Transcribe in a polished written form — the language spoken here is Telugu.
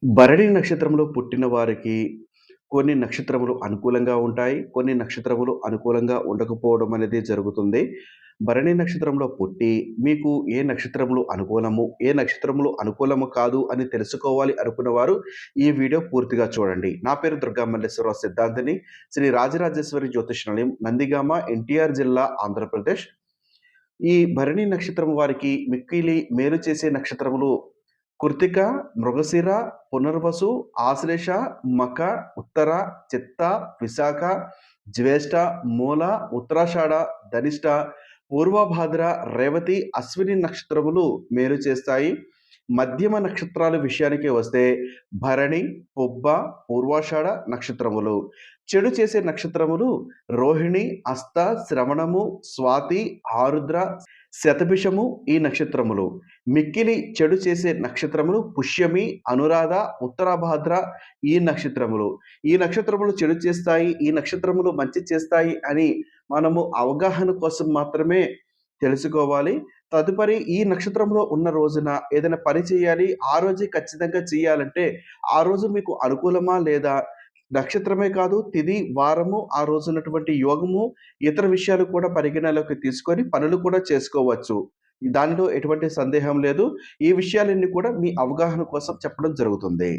భరణి నక్షత్రంలో పుట్టిన వారికి కొన్ని నక్షత్రములు అనుకూలంగా ఉంటాయి. కొన్ని నక్షత్రములు అనుకూలంగా ఉండకపోవడం అనేది జరుగుతుంది. భరణి నక్షత్రంలో పుట్టి మీకు ఏ నక్షత్రములు అనుకూలము, ఏ నక్షత్రములు అనుకూలము కాదు అని తెలుసుకోవాలి అనుకున్నవారు ఈ వీడియో పూర్తిగా చూడండి. నా పేరు దుర్గా మల్లేశ్వరరావు సిద్ధాంతిని. శ్రీ రాజరాజేశ్వరి జ్యోతిష్యాలయం, నందిగామ, ఎన్టీఆర్ జిల్లా, ఆంధ్రప్రదేశ్. ఈ భరణి నక్షత్రం వారికి మిక్కిలి మేలు చేసే నక్షత్రములు కృత్తిక, మృగశిర, పునర్వసు, ఆశ్లేష, మఖ, ఉత్తర, చిత్త, విశాఖ, జ్యేష్ఠ, మూల, ఉత్తరాషాఢ, ధనిష్ట, పూర్వభాద్ర, రేవతి, అశ్విని నక్షత్రములు మేలు చేస్తాయి. మధ్యమ నక్షత్రాల విషయానికి వస్తే భరణి, పుబ్బ, పూర్వాషాఢ నక్షత్రములు. చెడు చేసే నక్షత్రములు రోహిణి, హస్త, శ్రవణము, స్వాతి, ఆరుద్ర, శతభిషము ఈ నక్షత్రములు. మిక్కిలి చెడు చేసే నక్షత్రములు పుష్యమి, అనురాధ, ఉత్తరాభాద్ర ఈ నక్షత్రములు. ఈ నక్షత్రములు చెడు చేస్తాయి, ఈ నక్షత్రములు మంచి చేస్తాయి అని మనము అవగాహన కోసం మాత్రమే తెలుసుకోవాలి. తదుపరి ఈ నక్షత్రంలో ఉన్న రోజున ఏదైనా పని చేయాలి, ఆ రోజే ఖచ్చితంగా చేయాలంటే, ఆ రోజు మీకు అనుకూలమా లేదా నక్షత్రమే కాదు, తిథి, వారము, ఆ రోజున్నటువంటి యోగము, ఇతర విషయాలు కూడా పరిగణలోకి తీసుకొని పనులు కూడా చేసుకోవచ్చు. దానిలో ఎటువంటి సందేహం లేదు. ఈ విషయాలన్నీ కూడా మీ అవగాహన కోసం చెప్పడం జరుగుతుంది.